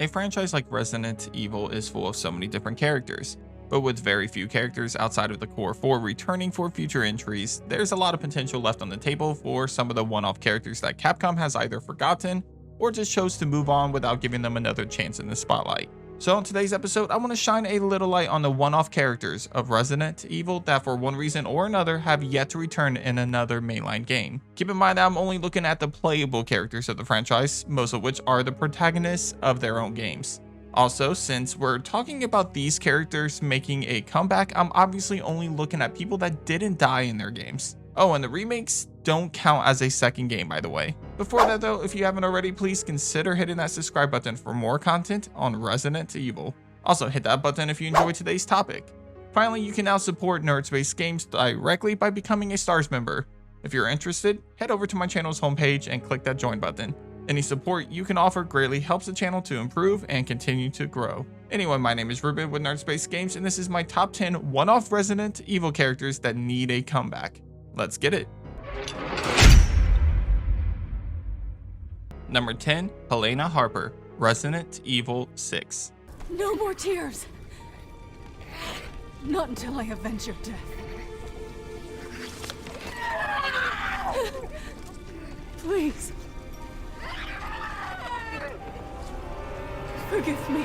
A franchise like Resident Evil is full of so many different characters, but with very few characters outside of the core 4 returning for future entries, there's a lot of potential left on the table for some of the one-off characters that Capcom has either forgotten or just chose to move on without giving them another chance in the spotlight. So in today's episode, I want to shine a little light on the one-off characters of Resident Evil that for one reason or another have yet to return in another mainline game. Keep in mind that I'm only looking at the playable characters of the franchise, most of which are the protagonists of their own games. Also, since we're talking about these characters making a comeback, I'm obviously only looking at people that didn't die in their games. Oh, and the remakes don't count as a second game, by the way. Before that though, if you haven't already, please consider hitting that subscribe button for more content on Resident Evil. Also, hit that button if you enjoyed today's topic. Finally, you can now support Nerdspace Games directly by becoming a Stars member. If you're interested, head over to my channel's homepage and click that join button. Any support you can offer greatly helps the channel to improve and continue to grow. Anyway, my name is Ruben with Nerdspace Games, and this is my top 10 one-off Resident Evil characters that need a comeback. Let's get it. Number 10, Helena Harper, Resident Evil 6. No more tears. Not until I avenge your death. Please. Forgive me.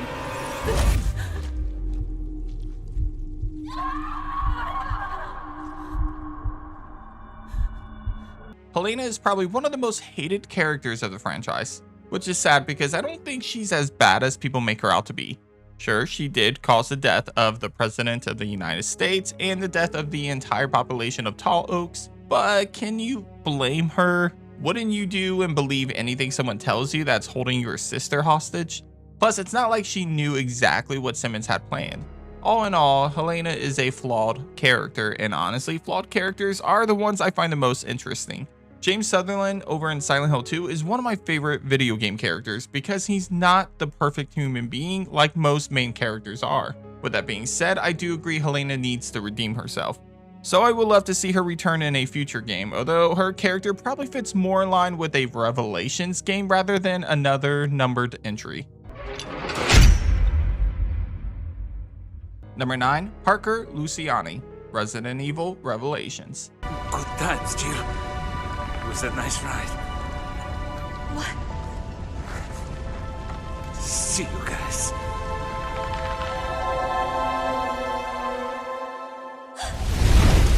Helena is probably one of the most hated characters of the franchise, which is sad because I don't think she's as bad as people make her out to be. Sure, she did cause the death of the President of the United States and the death of the entire population of Tall Oaks, but can you blame her? Wouldn't you do and believe anything someone tells you that's holding your sister hostage? Plus, it's not like she knew exactly what Simmons had planned. All in all, Helena is a flawed character, and honestly, flawed characters are the ones I find the most interesting. James Sutherland over in Silent Hill 2 is one of my favorite video game characters because he's not the perfect human being like most main characters are. With that being said, I do agree Helena needs to redeem herself. So I would love to see her return in a future game, although her character probably fits more in line with a Revelations game rather than another numbered entry. Number 9, Parker Luciani, Resident Evil Revelations. Good times, Jill. It was a nice ride. What? See you guys.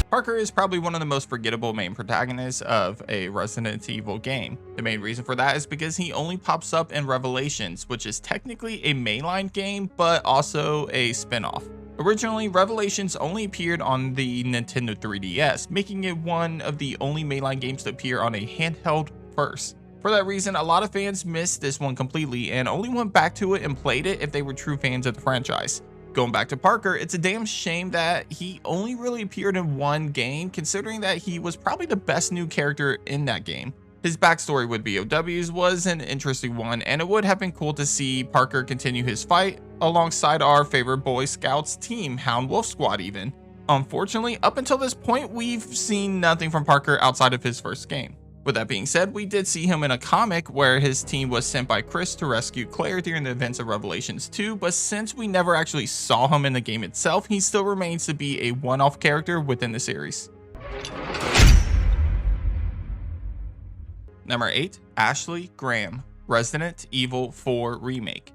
Parker is probably one of the most forgettable main protagonists of a Resident Evil game. The main reason for that is because he only pops up in Revelations, which is technically a mainline game, but also a spin-off. Originally, Revelations only appeared on the Nintendo 3DS, making it one of the only mainline games to appear on a handheld first. For that reason, a lot of fans missed this one completely and only went back to it and played it if they were true fans of the franchise. Going back to Parker, it's a damn shame that he only really appeared in one game, considering that he was probably the best new character in that game. His backstory with BOWs was an interesting one, and it would have been cool to see Parker continue his fight alongside our favorite Boy Scouts team, Hound Wolf Squad even. Unfortunately, up until this point, we've seen nothing from Parker outside of his first game. With that being said, we did see him in a comic where his team was sent by Chris to rescue Claire during the events of Revelations 2, but since we never actually saw him in the game itself, he still remains to be a one-off character within the series. Number 8, Ashley Graham, Resident Evil 4 Remake.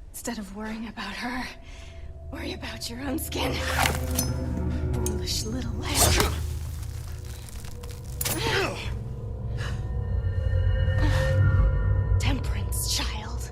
Instead of worrying about her, worry about your own skin. Foolish little lamb. Temperance, child.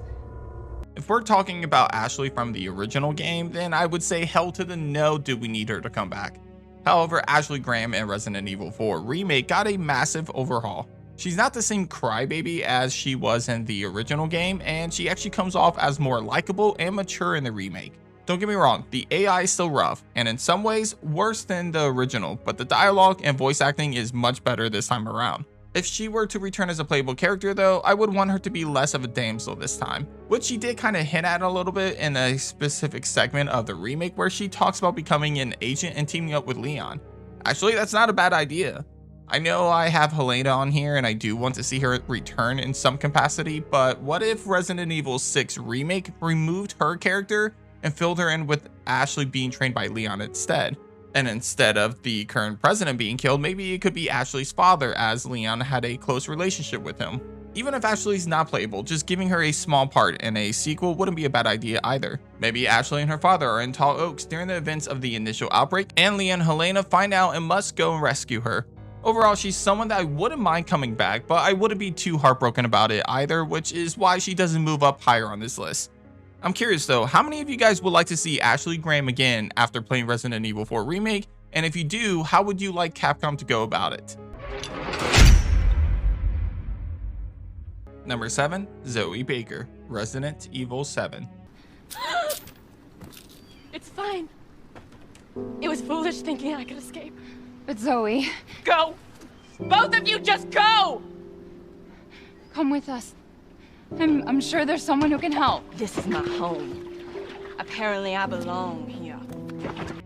If we're talking about Ashley from the original game, then I would say hell to the no do we need her to come back. However, Ashley Graham in Resident Evil 4 Remake got a massive overhaul. She's not the same crybaby as she was in the original game, and she actually comes off as more likable and mature in the remake. Don't get me wrong, the AI is still rough, and in some ways worse than the original, but the dialogue and voice acting is much better this time around. If she were to return as a playable character though, I would want her to be less of a damsel this time, which she did kind of hint at a little bit in a specific segment of the remake where she talks about becoming an agent and teaming up with Leon. Actually, that's not a bad idea. I know I have Helena on here and I do want to see her return in some capacity, but what if Resident Evil 6 Remake removed her character and filled her in with Ashley being trained by Leon instead? And instead of the current president being killed, maybe it could be Ashley's father, as Leon had a close relationship with him. Even if Ashley's not playable, just giving her a small part in a sequel wouldn't be a bad idea either. Maybe Ashley and her father are in Tall Oaks during the events of the initial outbreak, and Leon and Helena find out and must go and rescue her. Overall, she's someone that I wouldn't mind coming back, but I wouldn't be too heartbroken about it either, which is why she doesn't move up higher on this list. I'm curious though, how many of you guys would like to see Ashley Graham again after playing Resident Evil 4 Remake? And if you do, how would you like Capcom to go about it? Number 7, Zoe Baker, Resident Evil 7. It's fine. It was foolish thinking I could escape. But Zoe, Go! Both of you just go! come with us. I'm sure there's someone who can help. This is my home. Apparently I belong here.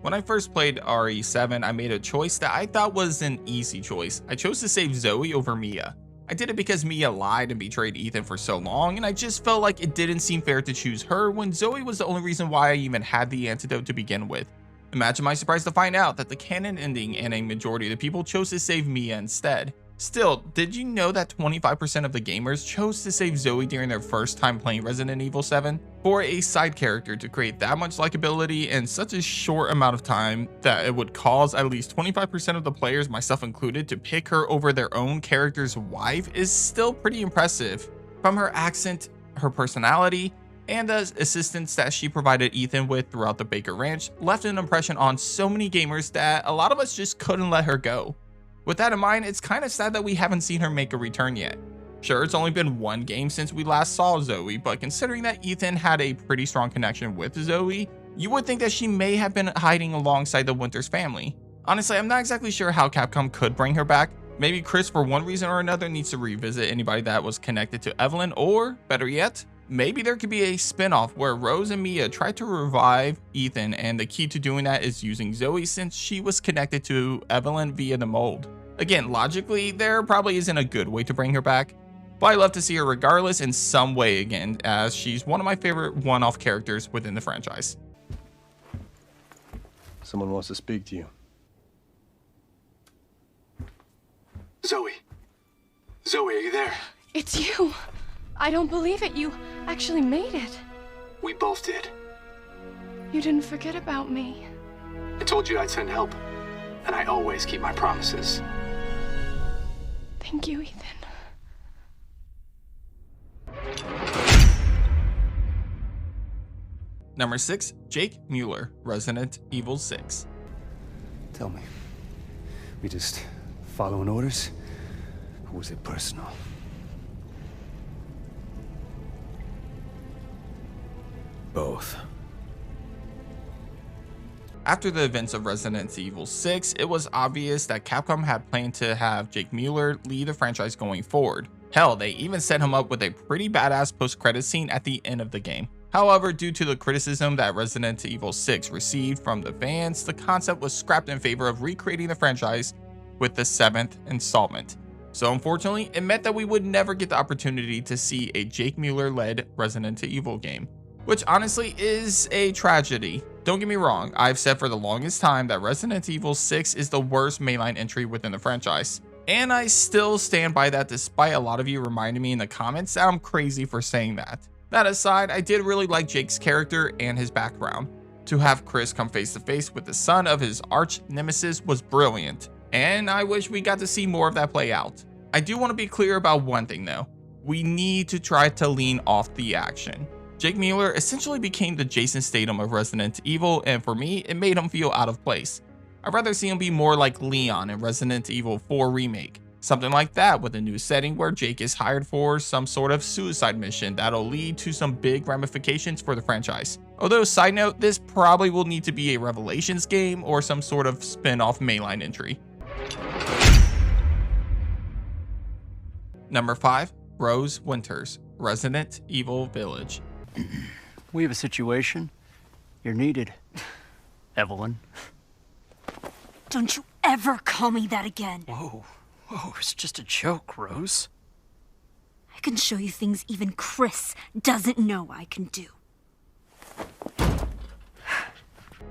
When I first played RE7, I made a choice that I thought was an easy choice. I chose to save Zoe over Mia. I did it because Mia lied and betrayed Ethan for so long, and I just felt like it didn't seem fair to choose her when Zoe was the only reason why I even had the antidote to begin with. Imagine my surprise to find out that the canon ending and a majority of the people chose to save Mia instead. Still, did you know that 25% of the gamers chose to save Zoe during their first time playing Resident Evil 7? For a side character to create that much likability in such a short amount of time that it would cause at least 25% of the players, myself included, to pick her over their own character's wife is still pretty impressive. From her accent, her personality, and the assistance that she provided Ethan with throughout the Baker Ranch left an impression on so many gamers that a lot of us just couldn't let her go. With that in mind, it's kind of sad that we haven't seen her make a return yet. Sure, it's only been one game since we last saw Zoe, but considering that Ethan had a pretty strong connection with Zoe, you would think that she may have been hiding alongside the Winters family. Honestly, I'm not exactly sure how Capcom could bring her back. Maybe Chris, for one reason or another, needs to revisit anybody that was connected to Evelyn, or better yet, maybe there could be a spin-off where Rose and Mia try to revive Ethan, and the key to doing that is using Zoe since she was connected to Evelyn via the mold. Again, logically, there probably isn't a good way to bring her back, but I love to see her regardless in some way again, as she's one of my favorite one-off characters within the franchise. Someone wants to speak to you. Zoe. Zoe, are you there? It's you. I don't believe it. You actually made it. We both did. You didn't forget about me. I told you I'd send help, and I always keep my promises. Thank you, Ethan. Number 6, Jake Muller, Resident Evil 6. Tell me, we just following orders, or was it personal? Both. After the events of Resident Evil 6, it was obvious that Capcom had planned to have Jake Muller lead the franchise going forward. Hell, they even set him up with a pretty badass post-credit scene at the end of the game. However, due to the criticism that Resident Evil 6 received from the fans, the concept was scrapped in favor of recreating the franchise with the 7th installment. So unfortunately, it meant that we would never get the opportunity to see a Jake Muller-led Resident Evil game, which honestly is a tragedy. Don't get me wrong, I've said for the longest time that Resident Evil 6 is the worst mainline entry within the franchise, and I still stand by that despite a lot of you reminding me in the comments that I'm crazy for saying that. That aside, I did really like Jake's character and his background. To have Chris come face to face with the son of his arch nemesis was brilliant, and I wish we got to see more of that play out. I do want to be clear about one thing though. We need to try to lean off the action. Jake Muller essentially became the Jason Statham of Resident Evil, and for me, it made him feel out of place. I'd rather see him be more like Leon in Resident Evil 4 Remake. Something like that with a new setting where Jake is hired for some sort of suicide mission that'll lead to some big ramifications for the franchise. Although, side note, this probably will need to be a Revelations game or some sort of spin-off mainline entry. Number 5, Rose Winters, Resident Evil Village. We have a situation. You're needed, Evelyn. Don't you ever call me that again. Whoa, Whoa, it's just a joke, Rose. I can show you things even Chris doesn't know I can do.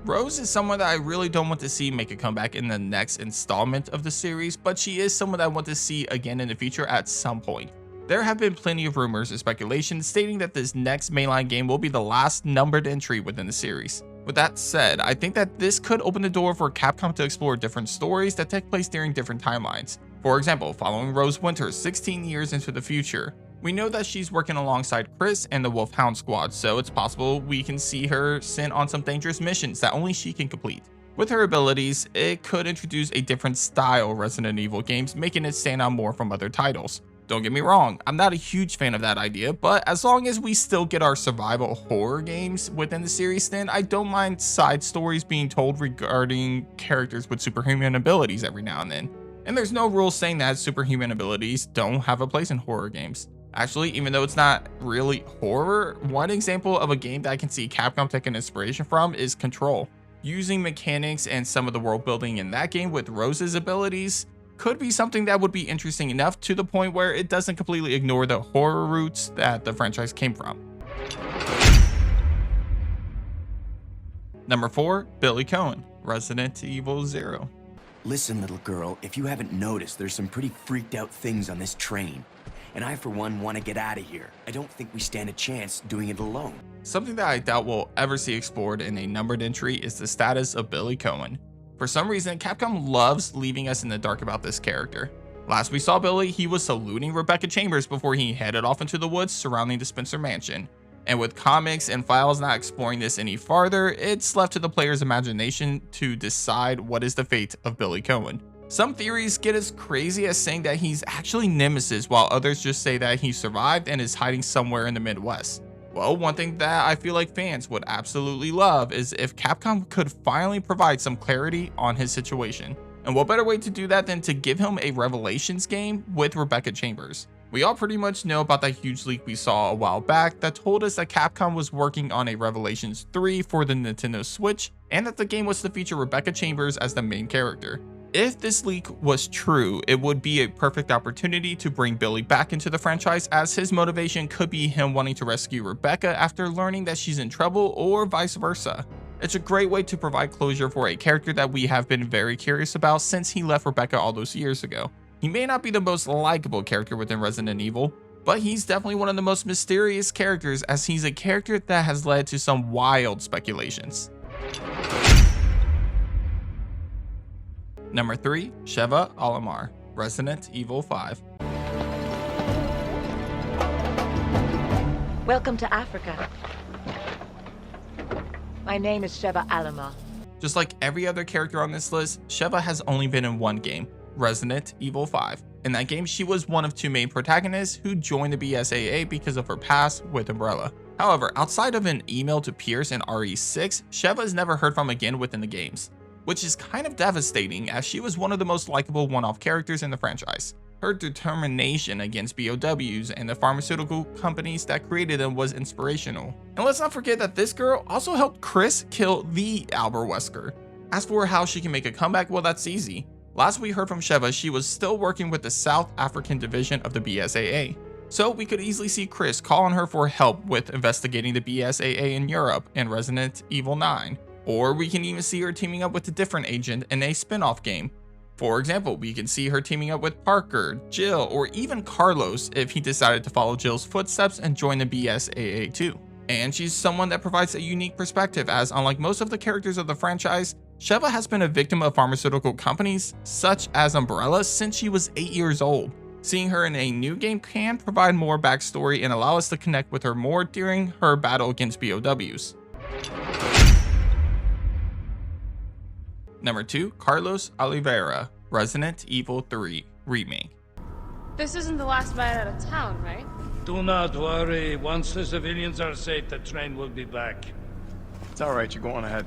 Rose is someone that I really don't want to see make a comeback in the next installment of the series, but she is someone that I want to see again in the future at some point. There have been plenty of rumors and speculation stating that this next mainline game will be the last numbered entry within the series. With that said, I think that this could open the door for Capcom to explore different stories that take place during different timelines. For example, following Rose Winters 16 years into the future. We know that she's working alongside Chris and the Wolfhound Squad, so it's possible we can see her sent on some dangerous missions that only she can complete. With her abilities, it could introduce a different style Resident Evil games, making it stand out more from other titles. Don't get me wrong, I'm not a huge fan of that idea, but as long as we still get our survival horror games within the series, then I don't mind side stories being told regarding characters with superhuman abilities every now and then. And there's no rule saying that superhuman abilities don't have a place in horror games. Actually, even though it's not really horror, one example of a game that I can see Capcom taking inspiration from is Control. Using mechanics and some of the world building in that game with Rose's abilities could be something that would be interesting enough to the point where it doesn't completely ignore the horror roots that the franchise came from. Number 4, Billy Coen, Resident Evil 0. Listen, little girl, if you haven't noticed, there's some pretty freaked out things on this train. And I, for one, want to get out of here. I don't think we stand a chance doing it alone. Something that I doubt we'll ever see explored in a numbered entry is the status of Billy Coen. For some reason, Capcom loves leaving us in the dark about this character. Last we saw Billy, he was saluting Rebecca Chambers before he headed off into the woods surrounding the Spencer Mansion. And with comics and files not exploring this any farther, it's left to the player's imagination to decide what is the fate of Billy Coen. Some theories get as crazy as saying that he's actually Nemesis, while others just say that he survived and is hiding somewhere in the Midwest. Well, one thing that I feel like fans would absolutely love is if Capcom could finally provide some clarity on his situation. And what better way to do that than to give him a Revelations game with Rebecca Chambers. We all pretty much know about that huge leak we saw a while back that told us that Capcom was working on a Revelations 3 for the Nintendo Switch, and that the game was to feature Rebecca Chambers as the main character. If this leak was true, it would be a perfect opportunity to bring Billy back into the franchise, as his motivation could be him wanting to rescue Rebecca after learning that she's in trouble, or vice versa. It's a great way to provide closure for a character that we have been very curious about since he left Rebecca all those years ago. He may not be the most likable character within Resident Evil, but he's definitely one of the most mysterious characters, as he's a character that has led to some wild speculations. Number 3, Sheva Alomar, Resident Evil 5. Welcome to Africa. My name is Sheva Alomar. Just like every other character on this list, Sheva has only been in one game, Resident Evil 5. In that game, she was one of 2 main protagonists who joined the BSAA because of her past with Umbrella. However, outside of an email to Pierce in RE6, Sheva is never heard from again within the games, which is kind of devastating as she was one of the most likable one-off characters in the franchise. Her determination against BOWs and the pharmaceutical companies that created them was inspirational. And let's not forget that this girl also helped Chris kill the Albert Wesker. As for how she can make a comeback, well, that's easy. Last we heard from Sheva, she was still working with the South African division of the BSAA. So we could easily see Chris call on her for help with investigating the BSAA in Europe in Resident Evil 9. Or we can even see her teaming up with a different agent in a spin-off game. For example, we can see her teaming up with Parker, Jill, or even Carlos if he decided to follow Jill's footsteps and join the BSAA too. And she's someone that provides a unique perspective, as unlike most of the characters of the franchise, Sheva has been a victim of pharmaceutical companies such as Umbrella since she was 8 years old. Seeing her in a new game can provide more backstory and allow us to connect with her more during her battle against BOWs. Number 2, Carlos Oliveira, Resident Evil 3 Remake. This isn't the last ride out of town, right? Do not worry. Once the civilians are safe, the train will be back. It's alright, you're going ahead.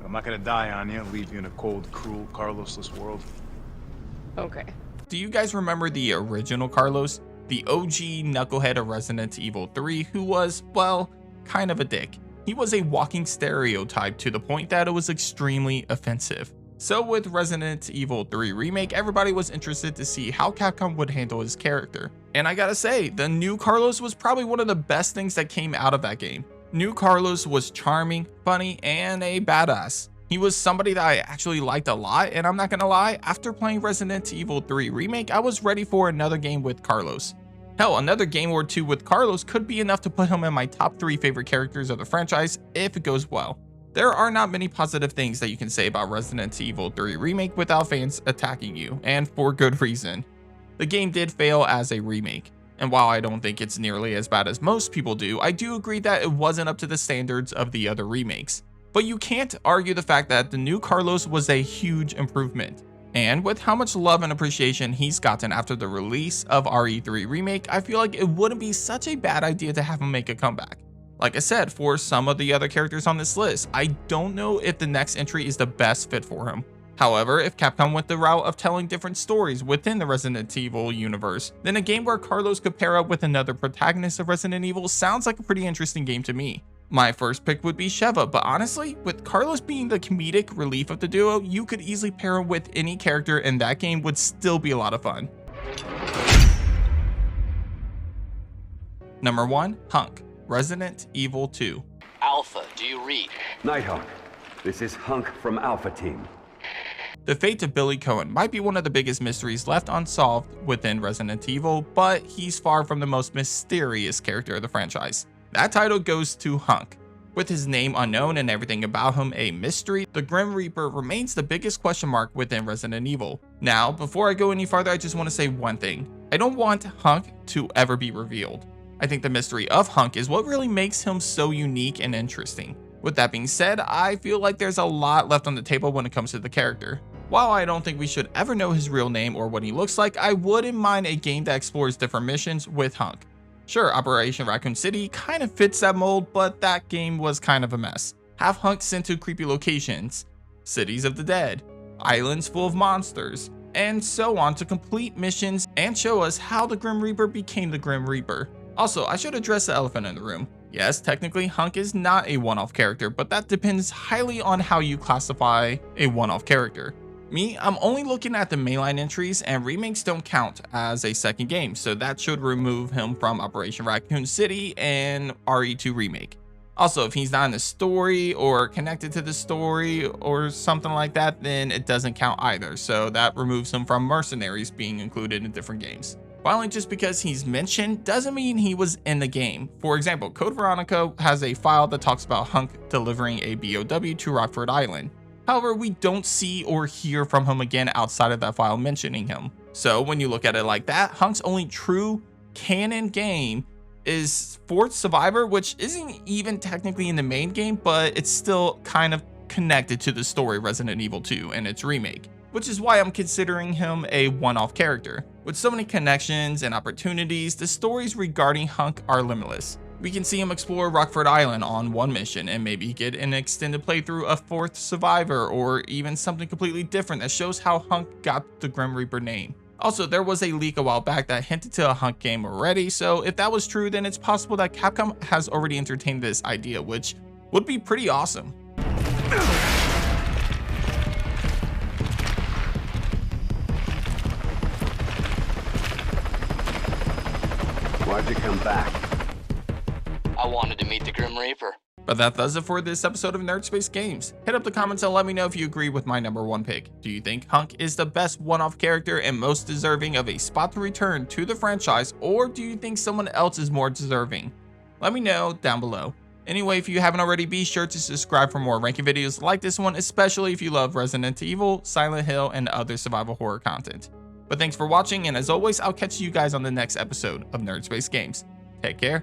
I'm not gonna die on you, leave you in a cold, cruel, Carlosless world. Okay. Do you guys remember the original Carlos? The OG knucklehead of Resident Evil 3 who was, well, kind of a dick. He was a walking stereotype to the point that it was extremely offensive. So with Resident Evil 3 Remake, everybody was interested to see how Capcom would handle his character. And I gotta say, the new Carlos was probably one of the best things that came out of that game. New Carlos was charming, funny, and a badass. He was somebody that I actually liked a lot, and I'm not gonna lie, after playing Resident Evil 3 Remake, I was ready for another game with Carlos. Hell, another game or two with Carlos could be enough to put him in my top 3 favorite characters of the franchise if it goes well. There are not many positive things that you can say about Resident Evil 3 Remake without fans attacking you, and for good reason. The game did fail as a remake, and while I don't think it's nearly as bad as most people do, I do agree that it wasn't up to the standards of the other remakes. But you can't argue the fact that the new Carlos was a huge improvement. And with how much love and appreciation he's gotten after the release of RE3 Remake, I feel like it wouldn't be such a bad idea to have him make a comeback. Like I said, for some of the other characters on this list, I don't know if the next entry is the best fit for him. However, if Capcom went the route of telling different stories within the Resident Evil universe, then a game where Carlos could pair up with another protagonist of Resident Evil sounds like a pretty interesting game to me. My first pick would be Sheva, but honestly, with Carlos being the comedic relief of the duo, you could easily pair him with any character and that game would still be a lot of fun. Number 1, Hunk, Resident Evil 2. Alpha, do you read? Nighthawk, this is Hunk from Alpha Team. The fate of Billy Coen might be one of the biggest mysteries left unsolved within Resident Evil, but he's far from the most mysterious character of the franchise. That title goes to Hunk. With his name unknown and everything about him a mystery, the Grim Reaper remains the biggest question mark within Resident Evil. Now, before I go any farther, I just want to say one thing. I don't want Hunk to ever be revealed. I think the mystery of Hunk is what really makes him so unique and interesting. With that being said, I feel like there's a lot left on the table when it comes to the character. While I don't think we should ever know his real name or what he looks like, I wouldn't mind a game that explores different missions with Hunk. Sure, Operation Raccoon City kind of fits that mold, but that game was kind of a mess. Have Hunk sent to creepy locations, cities of the dead, islands full of monsters, and so on to complete missions and show us how the Grim Reaper became the Grim Reaper. Also, I should address the elephant in the room. Yes, technically Hunk is not a one-off character, but that depends highly on how you classify a one-off character. Me, I'm only looking at the mainline entries and remakes don't count as a second game, so that should remove him from Operation Raccoon City and RE2 Remake. Also, if he's not in the story or connected to the story or something like that, then it doesn't count either, so that removes him from Mercenaries being included in different games. Finally, just because he's mentioned doesn't mean he was in the game. For example, Code Veronica has a file that talks about Hunk delivering a BOW to Rockford Island. However, we don't see or hear from him again outside of that file mentioning him. So when you look at it like that, Hunk's only true canon game is Fourth Survivor, which isn't even technically in the main game, but it's still kind of connected to the story Resident Evil 2 and its remake, which is why I'm considering him a one-off character. With so many connections and opportunities, the stories regarding Hunk are limitless. We can see him explore Rockford Island on one mission and maybe get an extended playthrough of Fourth Survivor or even something completely different that shows how Hunk got the Grim Reaper name. Also, there was a leak a while back that hinted to a Hunk game already, so if that was true, then it's possible that Capcom has already entertained this idea, which would be pretty awesome. Why'd you come back? I wanted to meet the Grim Reaper. But that does it for this episode of Nerd Space Games. Hit up the comments and let me know if you agree with my number 1 pick. Do you think Hunk is the best one-off character and most deserving of a spot to return to the franchise, or do you think someone else is more deserving? Let me know down below. Anyway, if you haven't already, be sure to subscribe for more ranking videos like this one, especially if you love Resident Evil, Silent Hill, and other survival horror content. But thanks for watching, and as always, I'll catch you guys on the next episode of Nerd Space Games. Take care.